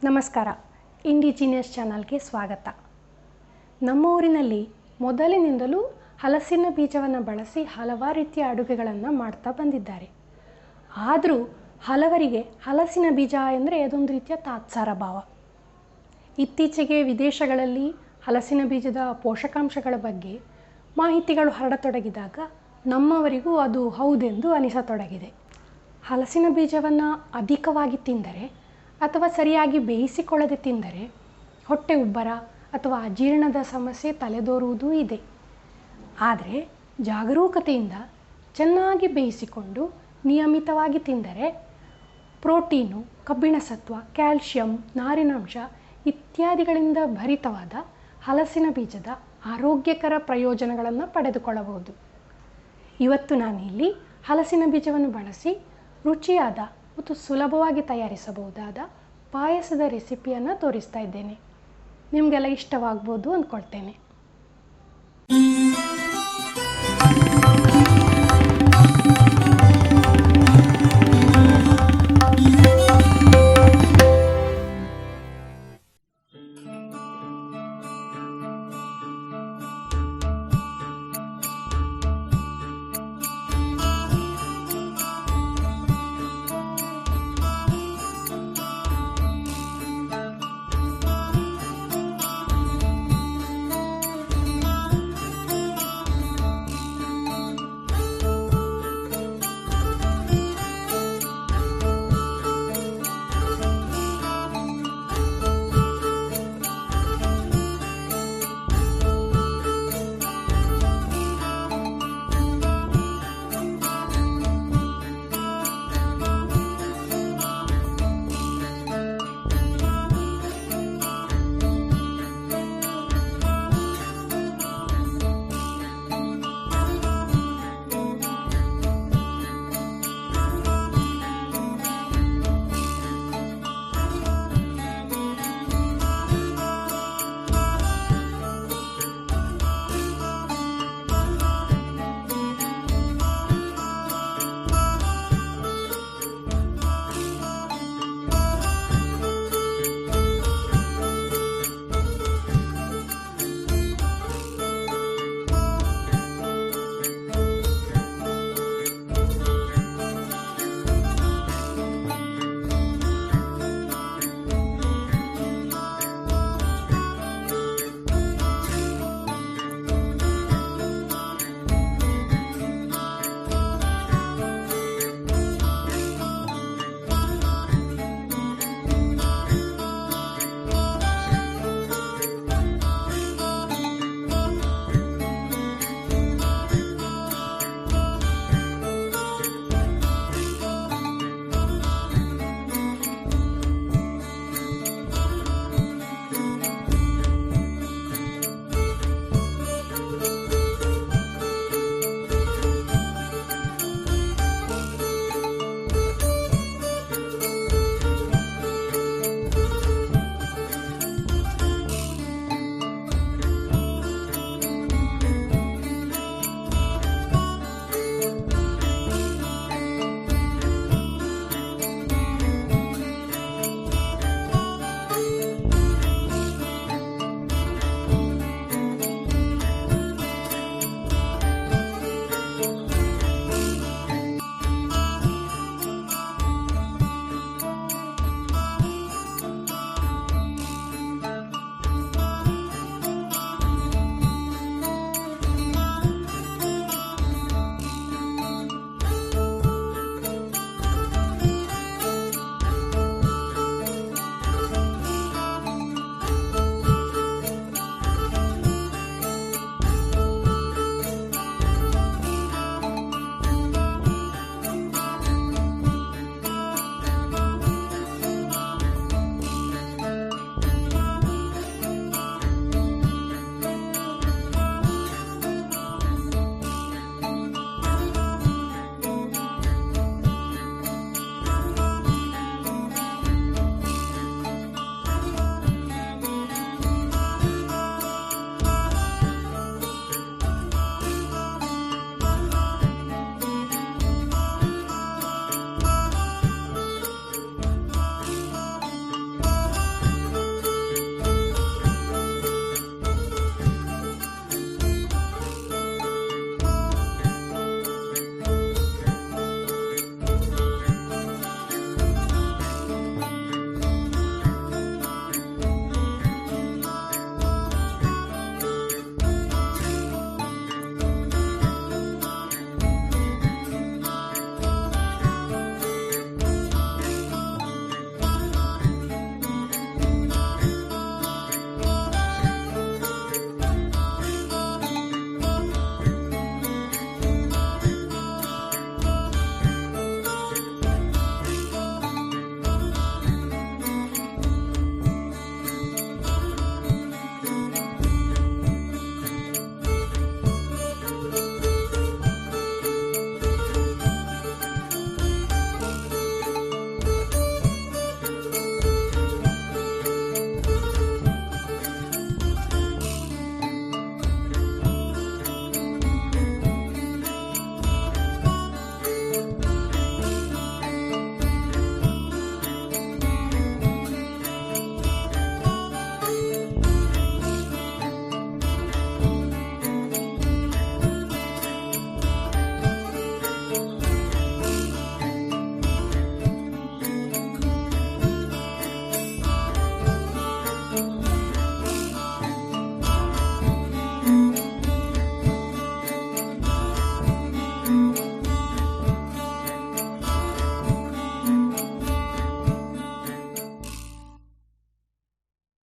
ನಮಸ್ಕಾರ. ಇಂಡಿಜಿನಿಯಸ್ ಚಾನಲ್ಗೆ ಸ್ವಾಗತ. ನಮ್ಮ ಊರಿನಲ್ಲಿ ಮೊದಲಿನಿಂದಲೂ ಹಲಸಿನ ಬೀಜವನ್ನು ಬಳಸಿ ಹಲವಾರು ರೀತಿಯ ಅಡುಗೆಗಳನ್ನು ಮಾಡ್ತಾ ಬಂದಿದ್ದಾರೆ. ಆದರೂ ಹಲವರಿಗೆ ಹಲಸಿನ ಬೀಜ ಎಂದರೆ ಅದೊಂದು ರೀತಿಯ ತಾತ್ಸಾರ ಭಾವ. ಇತ್ತೀಚೆಗೆ ವಿದೇಶಗಳಲ್ಲಿ ಹಲಸಿನ ಬೀಜದ ಪೋಷಕಾಂಶಗಳ ಬಗ್ಗೆ ಮಾಹಿತಿಗಳು ಹರಡತೊಡಗಿದಾಗ ನಮ್ಮವರಿಗೂ ಅದು ಹೌದೆಂದು ಅನಿಸತೊಡಗಿದೆ. ಹಲಸಿನ ಬೀಜವನ್ನು ಅಧಿಕವಾಗಿ ತಿಂದರೆ ಅಥವಾ ಸರಿಯಾಗಿ ಬೇಯಿಸಿಕೊಳ್ಳದೆ ತಿಂದರೆ ಹೊಟ್ಟೆ ಉಬ್ಬರ ಅಥವಾ ಅಜೀರ್ಣದ ಸಮಸ್ಯೆ ತಲೆದೋರುವುದೂ ಇದೆ. ಆದರೆ ಜಾಗರೂಕತೆಯಿಂದ ಚೆನ್ನಾಗಿ ಬೇಯಿಸಿಕೊಂಡು ನಿಯಮಿತವಾಗಿ ತಿಂದರೆ ಪ್ರೋಟೀನು, ಕಬ್ಬಿಣ ಸತ್ವ, ಕ್ಯಾಲ್ಶಿಯಂ, ನಾರಿನಾಂಶ ಇತ್ಯಾದಿಗಳಿಂದ ಭರಿತವಾದ ಹಲಸಿನ ಬೀಜದ ಆರೋಗ್ಯಕರ ಪ್ರಯೋಜನಗಳನ್ನು ಪಡೆದುಕೊಳ್ಳಬಹುದು. ಇವತ್ತು ನಾನಿಲ್ಲಿ ಹಲಸಿನ ಬೀಜವನ್ನು ಬಳಸಿ ರುಚಿಯಾದ ಮತ್ತು ಸುಲಭವಾಗಿ ತಯಾರಿಸಬಹುದಾದ ಪಾಯಸದ ರೆಸಿಪಿಯನ್ನು ತೋರಿಸ್ತಾ ಇದ್ದೇನೆ. ನಿಮಗೆಲ್ಲ ಇಷ್ಟವಾಗ್ಬೋದು ಅಂದ್ಕೊಳ್ತೇನೆ.